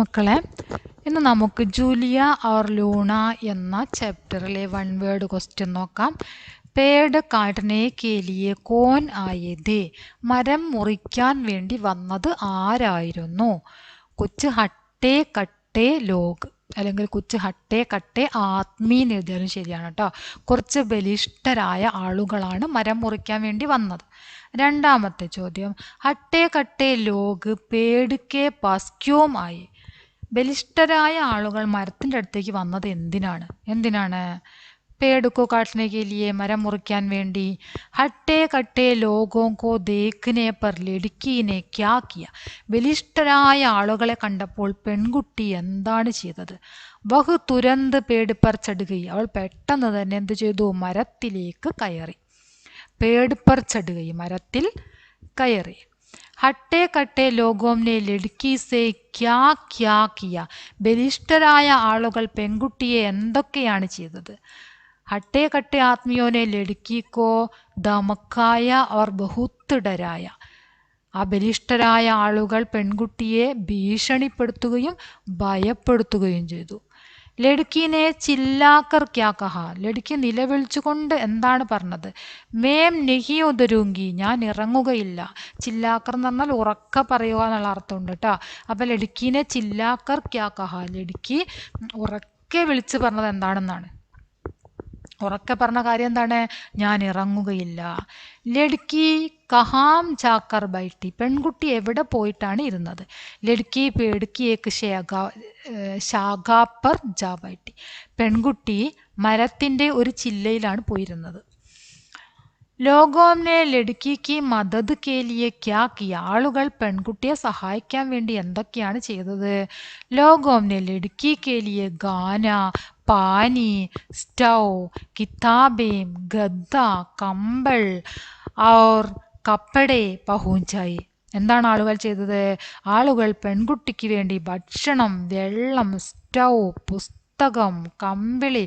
മക്കളെ, ഇന്ന് നമുക്ക് ജൂലിയ ഓർ ലൂണ എന്ന ചാപ്റ്ററിലെ വൺ വേർഡ് ക്വസ്റ്റ്യൻ നോക്കാം. പേട് കാട്ടനെ കേലിയെ കോൻ ആയതേ, മരം മുറിക്കാൻ വേണ്ടി വന്നത് ആരായിരുന്നു? കുച്ച് ഹട്ടേ കട്ടേ ലോഗ് അല്ലെങ്കിൽ കുച്ച് ഹട്ടേ കട്ടേ ആത്മീ എന്ന് എഴുതിയാലും ശരിയാണ് കേട്ടോ. കുറച്ച് ബലിഷ്ഠരായ ആളുകളാണ് മരം മുറിക്കാൻ വേണ്ടി വന്നത്. രണ്ടാമത്തെ ചോദ്യം, ഹട്ടേ കട്ടേ ലോഗ് പേട് കെ പാസ് ക്യോം ആയി? ബലിഷ്ഠരായ ആളുകൾ മരത്തിൻ്റെ അടുത്തേക്ക് വന്നത് എന്തിനാണ്? पेड़ को काटने के लिए मरम मुറിക്കാൻ വേണ്ടി. हट्टे कट्टे लोगों को देखने पर लड़की ने क्या किया? ബലിഷ്ഠരായ ആളുകളെ കണ്ടപ്പോൾ പെൺകുട്ടി എന്താണ് ചെയ്തത്? വഹ് തുരന്ത് പേട് പർ ചടുകി, അവൾ പെട്ടെന്ന് തന്നെ എന്ത് ചെയ്തു? മരത്തിലേക്ക് കയറി. പേട് പർ ചടുകി, മരത്തിൽ കയറി. ഹട്ടേ കട്ടേ ലോഗോംനെ ലഡ്കി സേ ക്യാ ക്യാ കിയ, ബലിഷ്ഠരായ ആളുകൾ പെൺകുട്ടിയെ എന്തൊക്കെയാണ് ചെയ്തത്? ഹട്ടേ കട്ടേ ആത്മിയോനെ ലഡ്കിക്കോ ധമക്കായ ഓർ ബഹുത്ത് ഡരായ, ആ ബലിഷ്ഠരായ ആളുകൾ പെൺകുട്ടിയെ ഭീഷണിപ്പെടുത്തുകയും ഭയപ്പെടുത്തുകയും ചെയ്തു. ലഡ്കിനെ ചില്ലാക്കർ ക്യാ കഹ, ലഡ്കി നിലവിളിച്ചുകൊണ്ട് എന്താണ് പറഞ്ഞത്? മേം നെഹി ഉദരൂങ്കി, ഞാൻ ഇറങ്ങുകയില്ല. ചില്ലാക്കർ എന്ന് പറഞ്ഞാൽ ഉറക്ക പറയുക എന്നുള്ള അർത്ഥമുണ്ട് കേട്ടോ. അപ്പം ലഡ്കിനെ ചില്ലാക്കർ ക്യാ കഹ, ലഡ്കി ഉറക്കെ വിളിച്ച് പറഞ്ഞത് എന്താണെന്നാണ്. ഉറക്കെ പറഞ്ഞ കാര്യം എന്താണ്? ഞാൻ ഇറങ്ങുകയില്ല. ലഡ്കി കഹാം ചാക്കർ ബൈട്ടി, പെൺകുട്ടി എവിടെ പോയിട്ടാണ് ഇരുന്നത്? ലഡ്കി പേടുക്കി ഏക്ക് ശാഖാപ്പർ ജാ ബൈട്ടി, പെൺകുട്ടി മരത്തിൻ്റെ ഒരു ചില്ലയിലാണ് പോയിരുന്നത്. ലോകോംനെ ലഡ്കിക്ക് മദത് കേലിയെ ക്യാ കിയ, ആളുകൾ പെൺകുട്ടിയെ സഹായിക്കാൻ വേണ്ടി എന്തൊക്കെയാണ് ചെയ്തത്? ലോകോംനെ ലഡ്കി കേലിയെ ഗാന, പാനി, സ്റ്റൗ, കിതാബേം, ഗദ്ദ, കമ്പൾ और കപ്പടെ പഹൂഞ്ചായി. എന്താണ് ആളുകൾ ചെയ്തത്? ആളുകൾ പെൺകുട്ടിക്ക് വേണ്ടി ഭക്ഷണം, വെള്ളം, സ്റ്റൗ, പുസ്തകം, കമ്പിളി,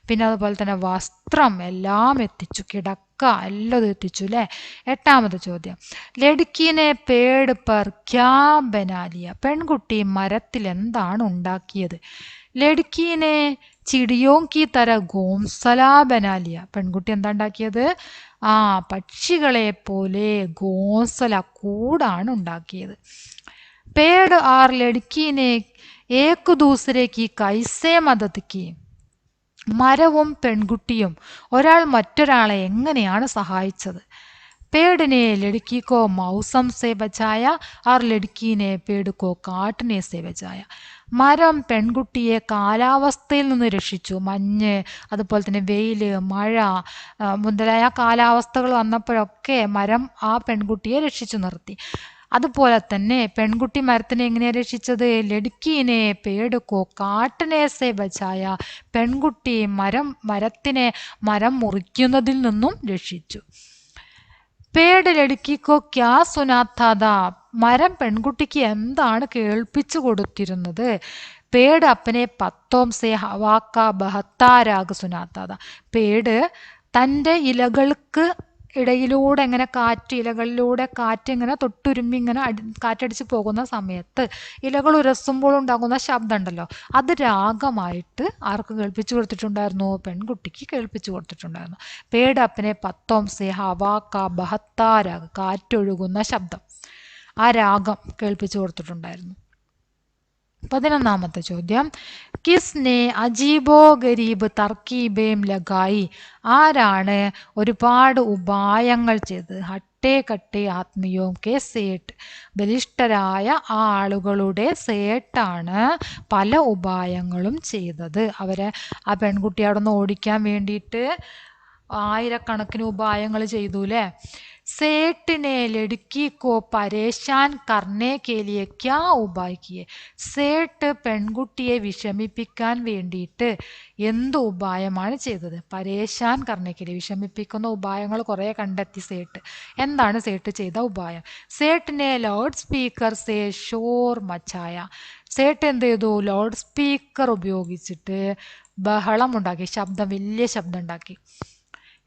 പിന്നെ അതുപോലെ തന്നെ വസ്ത്രം എല്ലാം എത്തിച്ചു. കിടക്ക എല്ലാം എത്തിച്ചു അല്ലേ. എട്ടാമത്തെ ചോദ്യം, ലഡ്കിനെ പേട് പർ ക്യാ ബനാലിയ, പെൺകുട്ടി മരത്തിൽ എന്താണ് ഉണ്ടാക്കിയത്? ലഡ്കിനെ ചിടിയോം കി തര ഗോംസല ബനാലിയ, പെൺകുട്ടി എന്താ ഉണ്ടാക്കിയത്? പക്ഷികളെ പോലെ ഗോംസല, കൂടാണ് ഉണ്ടാക്കിയത്. പേട് ആർ ലഡ്കിനെ ഏക് ദൂസരേക്ക് കൈസേ മദത് കി, മരവും പെൺകുട്ടിയും ഒരാൾ മറ്റൊരാളെ എങ്ങനെയാണ് സഹായിച്ചത്? പേടിനെ ലഡ്കിക്കോ മൗസം സേ ബച്ചായ ആർ ലഡ്കിനെ പേടുക്കോ കാട്ടിനെ സേ ബച്ചായ, മരം പെൺകുട്ടിയെ കാലാവസ്ഥയിൽ നിന്ന് രക്ഷിച്ചു. മഞ്ഞ്, അതുപോലെ തന്നെ വെയിൽ, മഴ മുതലായ കാലാവസ്ഥകൾ വന്നപ്പോഴൊക്കെ മരം ആ പെൺകുട്ടിയെ രക്ഷിച്ചു നിർത്തി. അതുപോലെ തന്നെ പെൺകുട്ടി മരത്തിനെ എങ്ങനെയാണ് രക്ഷിച്ചത്? ലഡ്കിനെ പേടുക്കോ കാട്ടിനെ സേ ബച്ചായ, പെൺകുട്ടി മരത്തിനെ മരം മുറിക്കുന്നതിൽ നിന്നും രക്ഷിച്ചു. പേട് ലഡ്കിക്കോ ക്യാ സുനാത്താത, മരം പെൺകുട്ടിക്ക് എന്താണ് കേൾപ്പിച്ചു കൊടുത്തിരുന്നത്? പേട് അപ്പനെ പത്തോം സേ ഹവാക്ക ബഹത്താരാഗ് സുനാത്താത, പേട് തൻ്റെ ഇലകൾക്ക് ഇടയിലൂടെ ഇങ്ങനെ ഇലകളിലൂടെ കാറ്റ് ഇങ്ങനെ തൊട്ടുരുമ്മി ഇങ്ങനെ കാറ്റടിച്ച് പോകുന്ന സമയത്ത് ഇലകൾ ഉരസുമ്പോൾ ഉണ്ടാകുന്ന ശബ്ദം ഉണ്ടല്ലോ, അത് രാഗമായിട്ട് ആർക്ക് കേൾപ്പിച്ചു കൊടുത്തിട്ടുണ്ടായിരുന്നു? പെൺകുട്ടിക്ക് കേൾപ്പിച്ചു കൊടുത്തിട്ടുണ്ടായിരുന്നു. പേട് അപ്പനെ പത്തോം സേ ഹവാക്ക ബഹത്താരാഗ്, കാറ്റൊഴുകുന്ന ശബ്ദം, ആ രാഗം കേൾപ്പിച്ചു കൊടുത്തിട്ടുണ്ടായിരുന്നു. 11ാമത്തെ ചോദ്യം, കിസ്നെ അജീബോ ഗരീബ് തർക്കീബേം ലഗായി, ആരാണ് ഒരുപാട് ഉപായങ്ങൾ ചെയ്തത്? ഹട്ടേ കട്ടേ ആത്മിയോം കെ സേട്ട്, ബലിഷ്ഠരായ ആ ആളുകളുടെ സേട്ടാണ് പല ഉപായങ്ങളും ചെയ്തത്. ആ പെൺകുട്ടി അവിടെ നിന്ന് ഓടിക്കാൻ വേണ്ടിയിട്ട് ആയിരക്കണക്കിന് ഉപായങ്ങൾ ചെയ്തു അല്ലേ. സേട്ടിനെ ലഡ്കിക്കോ പരേശാൻ കർണേ കേലിയെ ക്യാ ഉപായ് കിയെ, സേട്ട് പെൺകുട്ടിയെ വിഷമിപ്പിക്കാൻ വേണ്ടിയിട്ട് എന്ത് ഉപായമാണ് ചെയ്തത്? പരേശാൻ കർണേ കേലിയെ, വിഷമിപ്പിക്കുന്ന ഉപായങ്ങൾ കുറേ കണ്ടെത്തി സേട്ട്. എന്താണ് സേട്ട് ചെയ്ത ഉപായം? സേട്ടിനെ ലൗഡ് സ്പീക്കർ സേ ഷോർ മച്ചായ, സേട്ട് എന്ത് ചെയ്തു? ലൗഡ് സ്പീക്കർ ഉപയോഗിച്ചിട്ട് ബഹളം ഉണ്ടാക്കി, വലിയ ശബ്ദം ഉണ്ടാക്കി.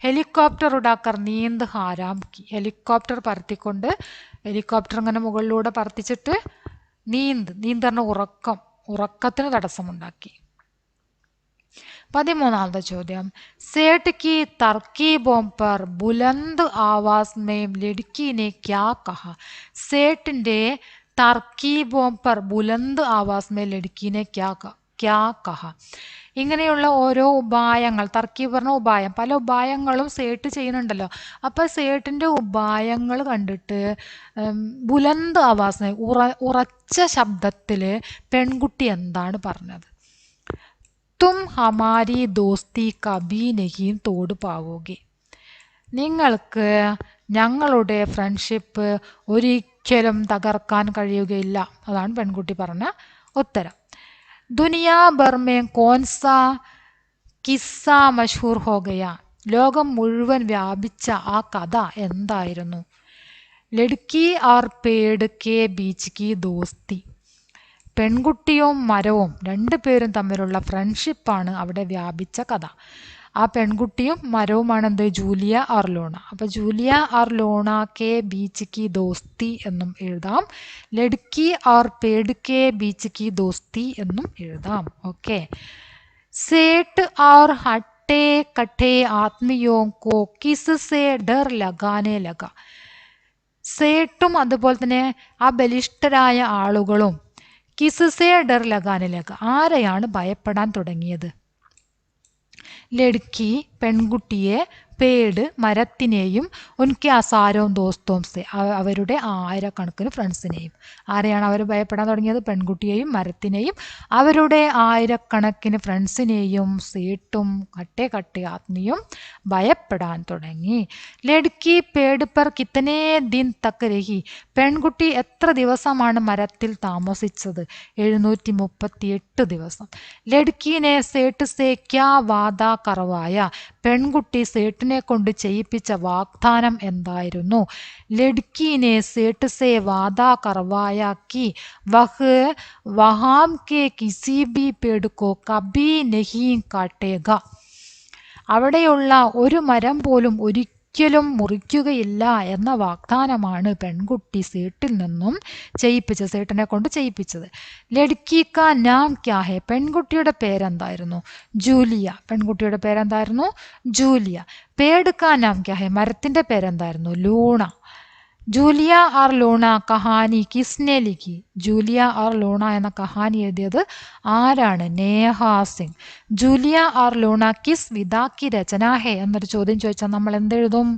ഹെലികോപ്റ്റർ ഉടാക്കർ നീന്ത് ഹാരാം കി, ഹെലികോപ്റ്റർ പറത്തിക്കൊണ്ട്, ഹെലികോപ്റ്റർ ഇങ്ങനെ മുകളിലൂടെ പറത്തിച്ചിട്ട് നീന്ത് പറഞ്ഞ ഉറക്കം, ഉറക്കത്തിന് തടസ്സമുണ്ടാക്കി. 13ാമത്തെ ചോദ്യം. सेठ की तरकीबों पर बुलंद आवाज में लड़की ने क्या कहा? सेठിന്റെ തർക്കീബോं पर बुलंद आवाज में लड़की ने क्या कहा? ഇങ്ങനെയുള്ള ഓരോ ഉപായങ്ങൾ, തർക്കീബ് പറഞ്ഞ ഉപായം, പല ഉപായങ്ങളും സേട്ട് ചെയ്യുന്നുണ്ടല്ലോ. അപ്പം സേട്ടിൻ്റെ ഉപായങ്ങൾ കണ്ടിട്ട് ബുലന്ത് ആവാസ്, ഉറച്ച ശബ്ദത്തിൽ പെൺകുട്ടി എന്താണ് പറഞ്ഞത്? തും ഹമാരി ദോസ്തി കബി നഹീം തോട് പാവോഗി. നിങ്ങൾക്ക് ഞങ്ങളുടെ ഫ്രണ്ട്ഷിപ്പ് ഒരിക്കലും തകർക്കാൻ കഴിയുകയില്ല. അതാണ് പെൺകുട്ടി പറഞ്ഞ ഉത്തരം. ദുനിയാ ഭർ മേ കോൻസാ കിസ്സ മഷ്ഹൂർ ഹോ ഗയ. ലോകം മുഴുവൻ വ്യാപിച്ച ആ കഥ എന്തായിരുന്നു? ലഡ്കി ആർ പേട് കെ ബീച്ച് കി ദോസ്തി. പെൺകുട്ടിയും മരവും രണ്ടുപേരും തമ്മിലുള്ള ഫ്രണ്ട്ഷിപ്പാണ് അവിടെ വ്യാപിച്ച കഥ. ആ പെൺകുട്ടിയും മരവുമാണ് എന്ത്? ജൂലിയ ഓർ ലോണ. അപ്പോൾ ജൂലിയ ഓർ ലോണ കെ ബീച്ച് കി ദോസ്തി എന്നും എഴുതാം. ലഡ്കി ഓർ പേട് കെ ബീച്ച് കി ദോസ്തി എന്നും എഴുതാം. ഓക്കെ. സേട്ട് ഓർ ഹട്ടെ കട്ടെ ആത്മിയോ കോ കിസ് സേ ഡർ ലഗാനെ ലഗ. സേട്ടും അതുപോലെ തന്നെ ആ ബലിഷ്ഠരായ ആളുകളും കിസ്സേ ഡർ ലഗാനെ ലഗ, ആരെയാണ് ഭയപ്പെടാൻ തുടങ്ങിയത്? ലഡ്കി പെൺകുട്ടിയെ, പേട് മരത്തിനെയും, ഉൻകെ അസാരവും ദോസ്തവും സെ അവരുടെ ആയിരക്കണക്കിന് ഫ്രണ്ട്സിനെയും. ആരെയാണ് അവർ ഭയപ്പെടാൻ തുടങ്ങിയത്? പെൺകുട്ടിയെയും മരത്തിനെയും അവരുടെ ആയിരക്കണക്കിന് ഫ്രണ്ട്സിനെയും സേട്ടും കട്ടെ കട്ടെ ആത്മിയും ഭയപ്പെടാൻ തുടങ്ങി. ലഡ്കി പേട് പർ കിത്തനെ ദിൻ തക്ക് രഹി. പെൺകുട്ടി എത്ര ദിവസമാണ് മരത്തിൽ താമസിച്ചത്? 738 ദിവസം. ലഡ്കിനെ സേട്ട് സേ ക്യാ വാദ കറവായ. പെൺകുട്ടി സേട്ടിനെ കൊണ്ട് ചെയ്യിപ്പിച്ച വാഗ്ദാനം എന്തായിരുന്നു? ലഡ്കിനെ സേട്ട് സേ വാദ കറവായ കി വഹ് വഹാം കെ കിസി ബി പേട് കോ കബി നഹീ കാട്ടേഗ. അവിടെയുള്ള ഒരു മരം പോലും ഒരിക്കലും മുറിക്കുകയില്ല എന്ന വാഗ്ദാനമാണ് പെൺകുട്ടി സേട്ടിൽ നിന്നും ചെയ്യിപ്പിച്ചത്, സേട്ടിനെ കൊണ്ട് ചെയ്യിപ്പിച്ചത്. ലഡ്കി കാ നാം ക്യാ ഹെ. പെൺകുട്ടിയുടെ പേരെന്തായിരുന്നു? ജൂലിയ. പെൺകുട്ടിയുടെ പേരെന്തായിരുന്നു? ജൂലിയ. പേട് കാ നാം ക്യാ ഹെ. മരത്തിൻ്റെ പേരെന്തായിരുന്നു? ലൂണ. ജൂലിയ ഓർ ലൂണ കഹാനി കിസ്നെ ലിഖി. ജൂലിയ ഓർ ലൂണ എന്ന കഹാനി എഴുതിയത് ആരാണ്? നേഹ സിംഗ്. ജൂലിയ ഓർ ലൂണ കിസ് വിദാക്കി രചന ഹെ എന്നൊരു ചോദ്യം ചോദിച്ചാൽ നമ്മൾ എന്തെഴുതും?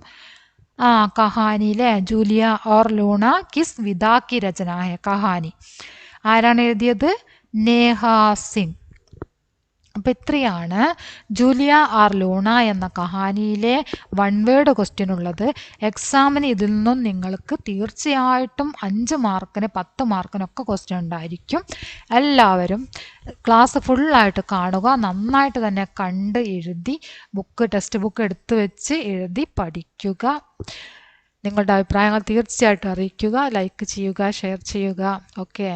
കഹാനിയിലെ ജൂലിയ ഓർ ലൂണ കിസ് വിദാക്കി രചന ഹെ, കഹാനി. ആരാണ് എഴുതിയത്? നേഹ സിംഗ്. അപ്പം ഇത്രയാണ് ജൂലിയ ഓർ ലൂണ എന്ന കഹാനിയിലെ 1 വേർഡ് ക്വസ്റ്റ്യൻ ഉള്ളത്. എക്സാമിന് ഇതിൽ നിന്നും നിങ്ങൾക്ക് തീർച്ചയായിട്ടും 5 മാർക്കിന് 10 മാർക്കിനൊക്കെ ക്വസ്റ്റ്യൻ ഉണ്ടായിരിക്കും. എല്ലാവരും ക്ലാസ് ഫുള്ളായിട്ട് കാണുക, നന്നായിട്ട് തന്നെ കണ്ട് എഴുതി ടെക്സ്റ്റ് ബുക്ക് എടുത്ത് വെച്ച് എഴുതി പഠിക്കുക. നിങ്ങളുടെ അഭിപ്രായങ്ങൾ തീർച്ചയായിട്ടും അറിയിക്കുക. ലൈക്ക് ചെയ്യുക, ഷെയർ ചെയ്യുക. ഓക്കെ.